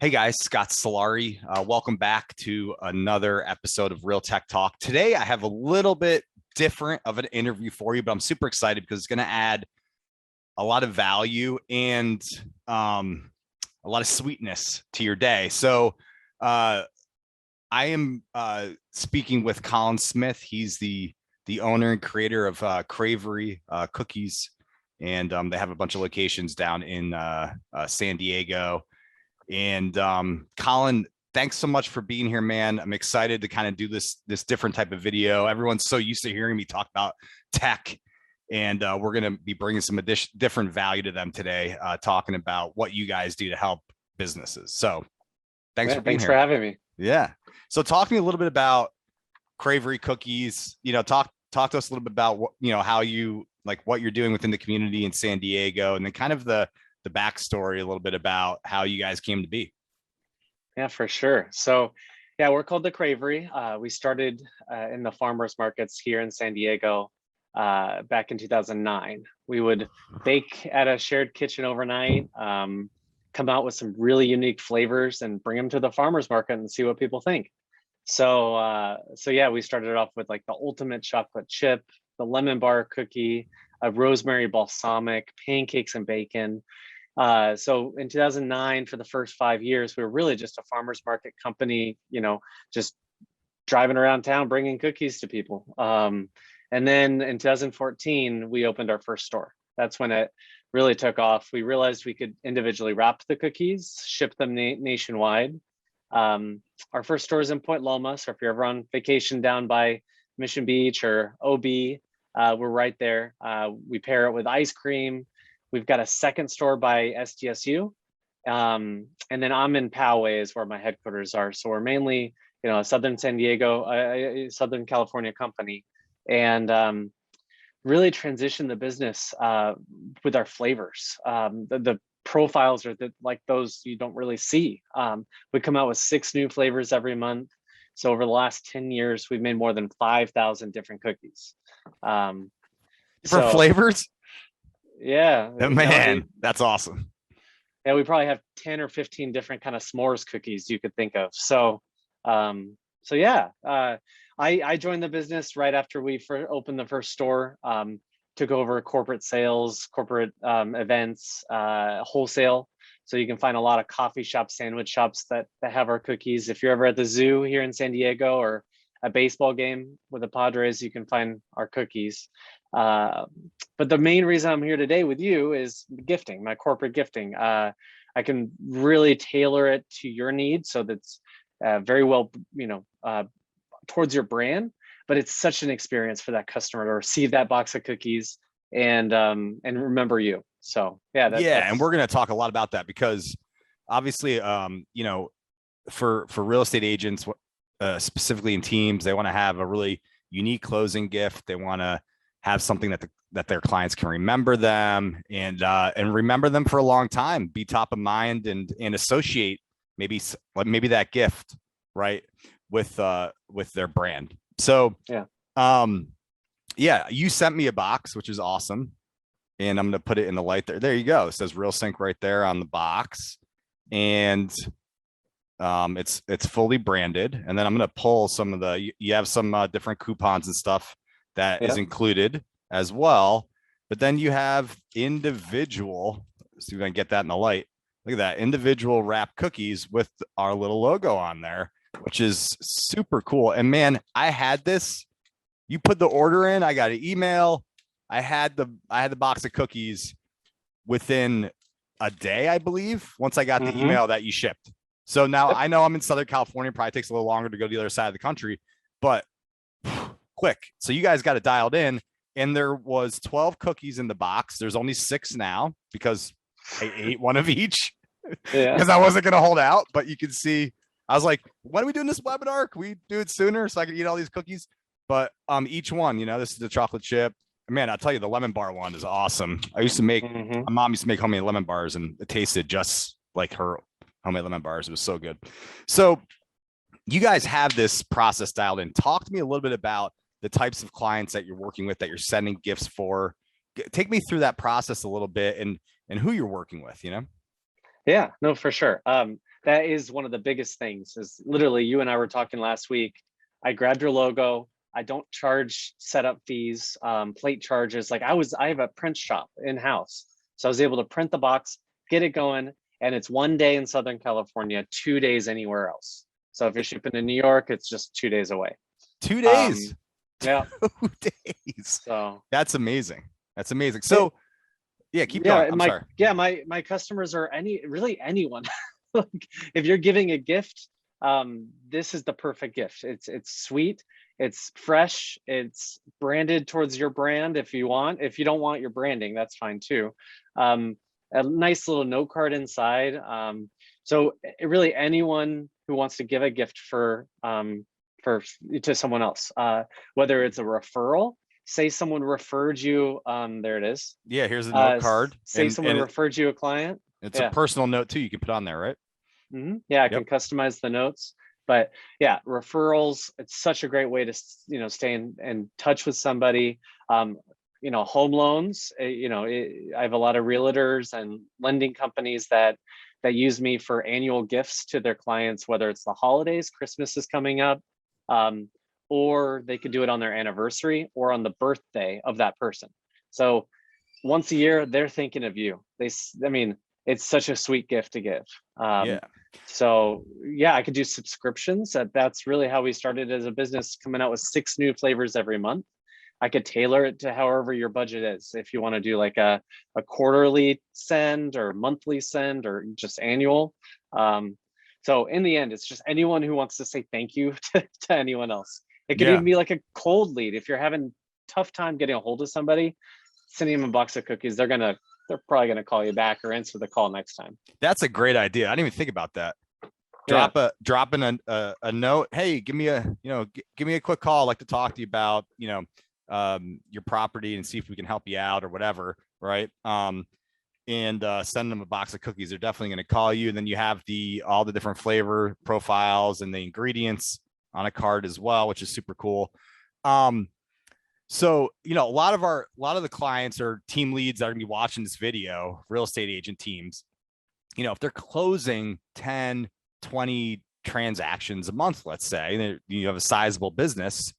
Hey guys, Scott Sillari. Welcome back to another episode of Real Tech Talk. Today, I have a little bit different of an interview for you, but I'm super excited because it's going to add a lot of value and a lot of sweetness to your day. So I am speaking with Collin Smith. He's the owner and creator of Cravory cookies, and they have a bunch of locations down in San Diego. And Collin, thanks so much for being here, man. I'm excited to kind of do this different type of video. Everyone's so used to hearing me talk about tech, and we're going to be bringing some different value to them today, talking about what you guys do to help businesses. So thanks for being here. Thanks for having me. Yeah. So talk to me a little bit about Cravory cookies. Talk to us a little bit about what, how you what you're doing within the community in San Diego, and then kind of the backstory a little bit about how you guys came to be. Yeah, for sure. So yeah, we're called the Cravory. We started in the farmers markets here in San Diego back in 2009. We would bake at a shared kitchen overnight, come out with some really unique flavors and bring them to the farmers market and see what people think. So yeah, we started off with the ultimate chocolate chip, the lemon bar cookie, a rosemary balsamic, pancakes and bacon. So in 2009, for the first 5 years, we were really just a farmers market company, just driving around town, bringing cookies to people. And then in 2014, we opened our first store. That's when it really took off. We realized we could individually wrap the cookies, ship them nationwide. Our first store is in Point Loma. So if you're ever on vacation down by Mission Beach or OB, we're right there. We pair it with ice cream. We've got a second store by SDSU. And then I'm in Poway is where my headquarters are. So we're mainly, a Southern San Diego, Southern California company, and really transition the business with our flavors. The profiles are like those you don't really see. We come out with 6 new flavors every month. So over the last 10 years, we've made more than 5,000 different cookies. Different flavors? Yeah, man, that's awesome. Yeah, we probably have 10 or 15 different kind of s'mores cookies you could think of. So yeah, I joined the business right after we opened the first store. Took over corporate sales, corporate events, wholesale. So you can find a lot of coffee shops, sandwich shops that have our cookies. If you're ever at the zoo here in San Diego or a baseball game with the Padres, you can find our cookies. But the main reason I'm here today with you is gifting, my corporate gifting. I can really tailor it to your needs, so that's very well, towards your brand. But it's such an experience for that customer to receive that box of cookies and remember you. So yeah, and we're going to talk a lot about that because obviously, for real estate agents, specifically in teams, they want to have a really unique closing gift. They want to have something that their clients can remember them and remember them for a long time, be top of mind and associate maybe that gift right with their brand. So you sent me a box, which is awesome, and I'm going to put it in the light there. There you go. It says Real Synch right there on the box, and it's fully branded. And then I'm going to pull some of you have some different coupons and stuff that is included as well. But then you have individual, so you're going to get that in the light. Look at that, individual wrap cookies with our little logo on there, which is super cool. And man, I had this, you put the order in, I got an email. I had the box of cookies within a day, I believe, once I got the email that you shipped. So now I know I'm in Southern California, probably takes a little longer to go to the other side of the country, but quick. So you guys got it dialed in, and there was 12 cookies in the box. There's only 6 now because I ate one of each because I wasn't going to hold out. But you can see, I was like, when are we doing this webinar? Can we do it sooner so I can eat all these cookies? But each one, this is the chocolate chip. Man, I'll tell you, the lemon bar one is awesome. I used to make, my mom used to make homemade lemon bars, and it tasted just like her homemade lemon bars. It was so good. So you guys have this process dialed in. Talk to me a little bit about the types of clients that you're working with, that you're sending gifts for. Take me through that process a little bit and who you're working with, Yeah, no, for sure. that is one of the biggest things. Is literally, you and I were talking last week. I grabbed your logo. I don't charge setup fees, plate charges. Like I have a print shop in house, so I was able to print the box, get it going, and it's 1 day in Southern California, 2 days anywhere else. So if you're shipping to New York, it's just 2 days away. 2 days. Yeah. 2 days. So that's amazing. That's amazing. So yeah, keep going. I'm sorry. Yeah, my customers are really anyone. Like, if you're giving a gift, this is the perfect gift. It's sweet, it's fresh, it's branded towards your brand if you want. If you don't want your branding, that's fine too. A nice little note card inside. So really anyone who wants to give a gift to someone else, whether it's a referral, say someone referred you, there it is. Yeah, here's a note card. Say someone referred you a client. It's a personal note too, you can put on there, right? Yeah, I can customize the notes. But yeah, referrals, it's such a great way to stay in touch with somebody. Home loans, I have a lot of realtors and lending companies that use me for annual gifts to their clients, whether it's the holidays, Christmas is coming up, or they could do it on their anniversary or on the birthday of that person. So once a year, they're thinking of you. It's such a sweet gift to give. So yeah, I could do subscriptions. That's really how we started as a business, coming out with 6 new flavors every month. I could tailor it to however your budget is. If you want to do like a quarterly send or monthly send or just annual. So in the end, it's just anyone who wants to say thank you to anyone else. It could even be like a cold lead. If you're having tough time getting a hold of somebody, sending them a box of cookies, they're probably gonna call you back or answer the call next time. That's a great idea. I didn't even think about that. Dropping a note. Hey, give me a quick call. I'd like to talk to you about your property and see if we can help you out or whatever, right? And send them a box of cookies. They're definitely going to call you. And then you have all the different flavor profiles and the ingredients on a card as well, which is super cool. So, a lot of the clients or team leads that are going to be watching this video, real estate agent teams, if they're closing 10, 20 transactions a month, let's say, and you have a sizable business,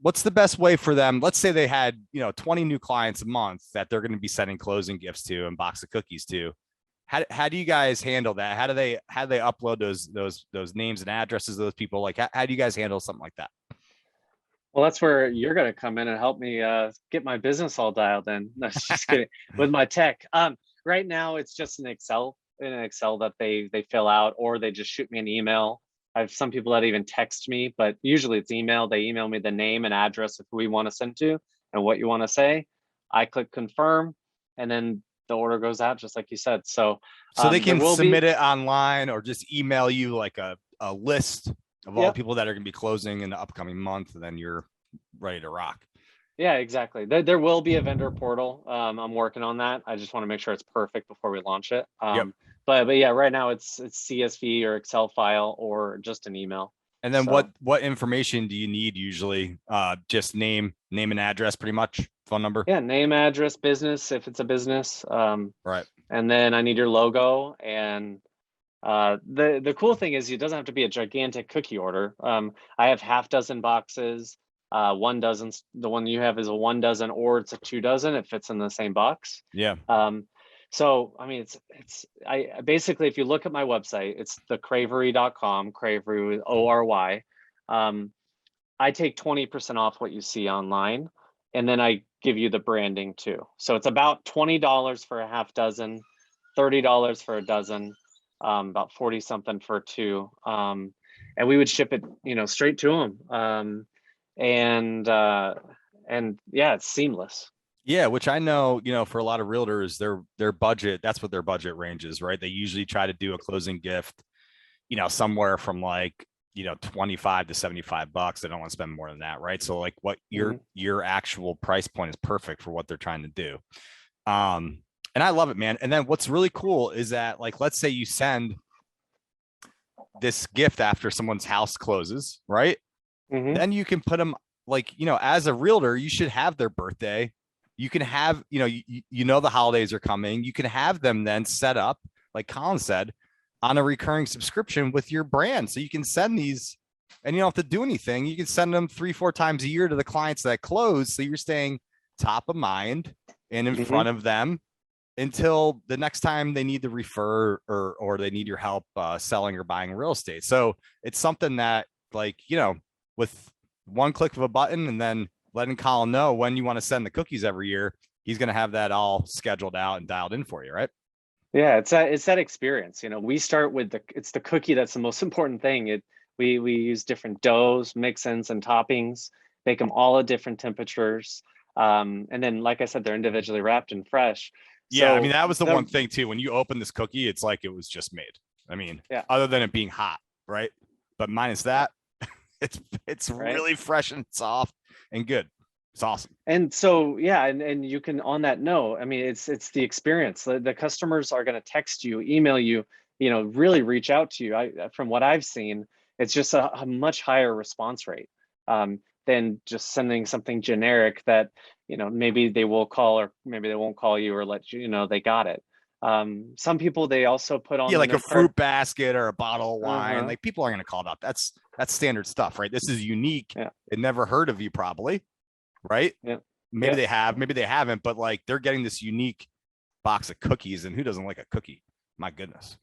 what's the best way for them? Let's say they had, 20 new clients a month that they're going to be sending closing gifts to and box of cookies to. How do you guys handle that? How do they upload those names and addresses of those people? Like, how do you guys handle something like that? Well, that's where you're going to come in and help me get my business all dialed in. No, just kidding. With my tech. Right now, it's just an Excel that they fill out, or they just shoot me an email. I have some people that even text me, but usually it's email. They email me the name and address of who we want to send to and what you want to say. I click confirm, and then the order goes out, just like you said. So they can submit it online or just email you like a list of all the people that are going to be closing in the upcoming month, and then you're ready to rock. Yeah, exactly. There will be a vendor portal. I'm working on that. I just want to make sure it's perfect before we launch it. But yeah, right now it's CSV or Excel file or just an email. And then what information do you need usually? Just name and address, pretty much, phone number. Yeah, name, address, business if it's a business. Right. And then I need your logo. And the cool thing is it doesn't have to be a gigantic cookie order. I have half dozen boxes. 1 dozen. The one you have is a 1 dozen, or it's a 2 dozen. It fits in the same box. Yeah. So, I basically, if you look at my website, it's the Cravory.com, Cravory with ORY. I take 20% off what you see online, and then I give you the branding too. So it's about $20 for a half dozen, $30 for a dozen, about 40 something for 2. And we would ship it, straight to them. And yeah, it's seamless. Yeah, which I know, for a lot of realtors, their budget, that's what their budget range is, right? They usually try to do a closing gift, somewhere from like, 25 to $75. They don't want to spend more than that, right? So like what your actual price point is perfect for what they're trying to do. And I love it, man. And then what's really cool is that, like, let's say you send this gift after someone's house closes, right? Then you can put them, like, as a realtor, you should have their birthday. You can have, the holidays are coming. You can have them then set up, like Collin said, on a recurring subscription with your brand. So you can send these and you don't have to do anything. You can send them 3-4 times a year to the clients that close. So you're staying top of mind and in front of them until the next time they need to refer or they need your help selling or buying real estate. So it's something that, like, you know, with one click of a button and then letting Collin know when you want to send the cookies every year, he's going to have that all scheduled out and dialed in for you, right? Yeah, it's that experience. You know, we start with it's the cookie that's the most important thing. We use different doughs, mix-ins, and toppings, make them all at different temperatures. And then, like I said, they're individually wrapped and fresh. Yeah, I So mean, that was the one thing too. When you open this cookie, it's like it was just made. I mean, yeah, other than it being hot, right? But minus that, it's right? really fresh and soft and good. It's awesome. And so, yeah, and you can, on that note, I mean, it's the experience. The customers are going to text you, email you, you know, really reach out to you. From what I've seen, it's just a much higher response rate than just sending something generic that, you know, maybe they will call or maybe they won't call you or let you know they got it. Some people, they also put on Yeah, the like a note fruit card. basket or a bottle of wine. Uh-huh. Like people are going to call it out. That's standard stuff, right? This is unique. Yeah. It never heard of you, probably, right? Yeah. Maybe they have, maybe they haven't, but like they're getting this unique box of cookies, and who doesn't like a cookie? My goodness.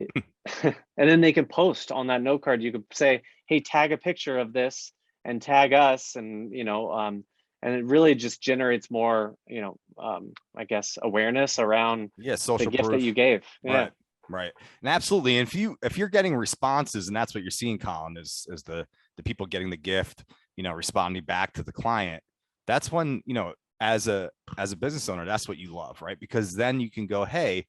And then they can post on that note card. You could say, hey, tag a picture of this and tag us, and you know, and it really just generates more, you know, I guess awareness around Yeah, the social gift that proof. you gave. Yeah. Right. And absolutely. And if you're getting responses, and that's what you're seeing, Collin, is the people getting the gift, you know, responding back to the client, that's when, you know, as a business owner, that's what you love, right? Because then you can go, hey,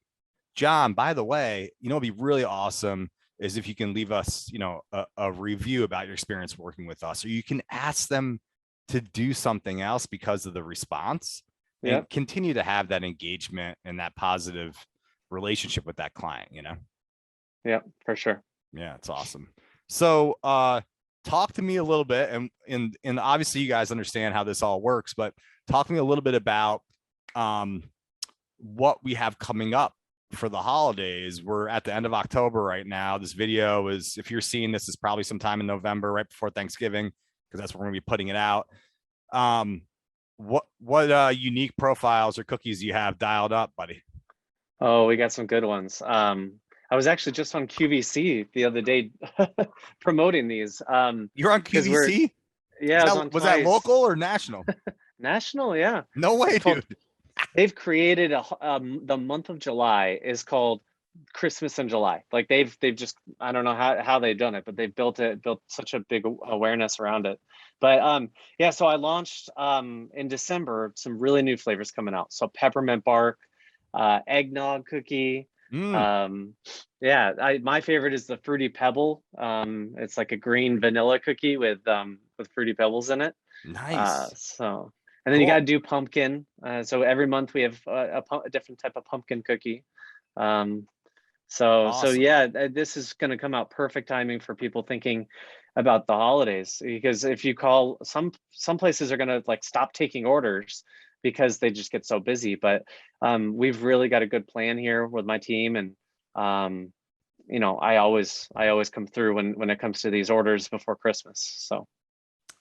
John, by the way, you know, it'd be really awesome is if you can leave us, you know, a review about your experience working with us, or you can ask them to do something else because of the response Yeah. and continue to have that engagement and that positive relationship with that client, you know? Yeah, for sure. Yeah, it's awesome. So talk to me a little bit, and obviously you guys understand how this all works, but talk to me a little bit about what we have coming up for the holidays. We're at the end of October right now. This video is, if you're seeing this, is probably sometime in November, right before Thanksgiving, because that's when we're gonna be putting it out. What unique profiles or cookies do you have dialed up, buddy? Oh, we got some good ones. I was actually just on QVC the other day promoting these. You're on Because we're, QVC? yeah, I was on Was that twice. local or national? National, yeah. No way, It's called, dude. they've created the month of July is called Christmas in July. Like they've just, I don't know how they've done it, but they've built such a big awareness around it. But yeah, so I launched in December some really new flavors coming out. So peppermint bark, eggnog cookie. Yeah, my favorite is the fruity pebble. It's like a green vanilla cookie with fruity pebbles in it. Nice. So, and then you got to Cool. do pumpkin. So every month we have a different type of pumpkin cookie. So Awesome. yeah, this is going to come out perfect timing for people thinking about the holidays, because if you call, some places are going to like stop taking orders because they just get so busy. But we've really got a good plan here with my team, and you know, I always come through when it comes to these orders before Christmas. So.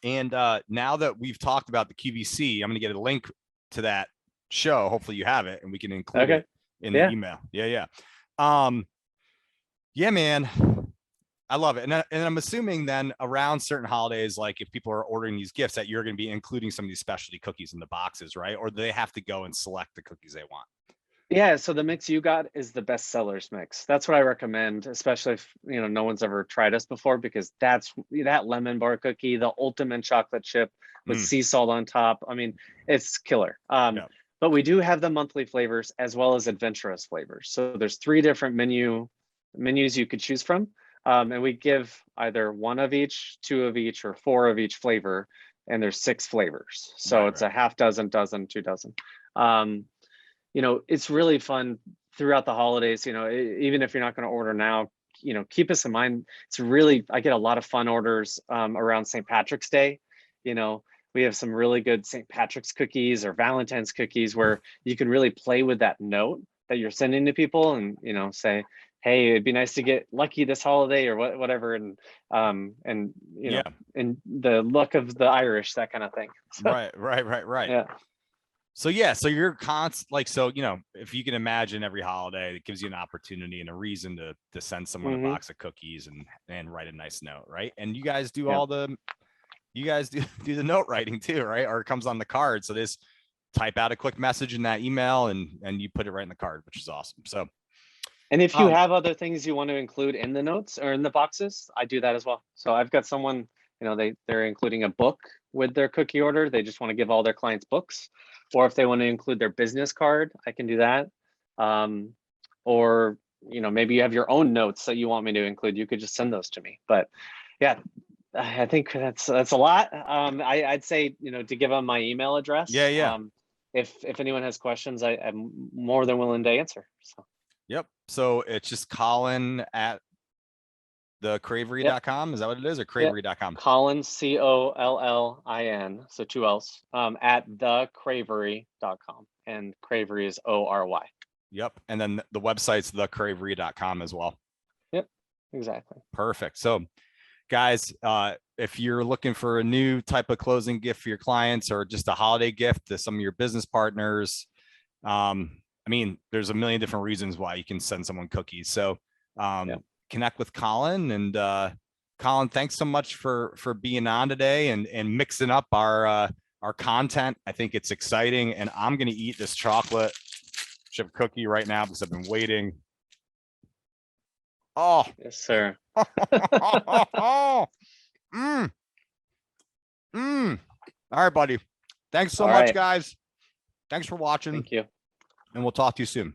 And now that we've talked about the QVC, I'm going to get a link to that show. Hopefully you have it and we can include it in the email. Yeah. Yeah, man. I love it. And I'm assuming then around certain holidays, like if people are ordering these gifts, that you're going to be including some of these specialty cookies in the boxes, right? Or do they have to go and select the cookies they want? Yeah, so the mix you got is the best sellers mix. That's what I recommend, especially if, you know, no one's ever tried us before, because that lemon bar cookie, the ultimate chocolate chip with sea salt on top. I mean, it's killer. But we do have the monthly flavors as well as adventurous flavors. So there's 3 different menus you could choose from. And we give either 1 of each, 2 of each, or 4 of each flavor. And there's 6 flavors. So it's a half dozen, 2 dozen. You know, it's really fun throughout the holidays. You know, even if you're not going to order now, you know, keep us in mind. It's really, I get a lot of fun orders around St. Patrick's Day. You know, we have some really good St. Patrick's cookies or Valentine's cookies where you can really play with that note that you're sending to people, and, you know, say, hey, it'd be nice to get lucky this holiday or whatever, and you know, Yeah. and the look of the Irish, that kind of thing. So, Right. yeah. So yeah, so you're constant, like, so, you know, if you can imagine every holiday, it gives you an opportunity and a reason to send someone a box of cookies and write a nice note, right? And you guys do Yeah. all the, you guys do the note writing too, right? Or it comes on the card. So this type out a quick message in that email and you put it right in the card, which is awesome. So And if you have other things you want to include in the notes or in the boxes, I do that as well. So I've got someone, you know, they're including a book with their cookie order. They just want to give all their clients books. Or if they want to include their business card, I can do that. Or, you know, maybe you have your own notes that you want me to include. You could just send those to me. But yeah, I think that's a lot. I'd say, you know, to give them my email address. yeah. If anyone has questions, I'm more than willing to answer. So. Yep. So it's just Collin at thecravery.com. Is that what it is, or cravery.com? Collin, Collin, so 2 L's, at thecravery.com, and Cravory is ORY. Yep. And then the website's thecravery.com as well. Yep, exactly. Perfect. So guys, if you're looking for a new type of closing gift for your clients, or just a holiday gift to some of your business partners, I mean, there's a million different reasons why you can send someone cookies. So connect with Collin, and Collin, thanks so much for being on today and mixing up our content. I think it's exciting, and I'm going to eat this chocolate chip cookie right now because I've been waiting. Oh, yes, sir. All right, buddy. Thanks so much, guys. Thanks for watching. Thank you. And we'll talk to you soon.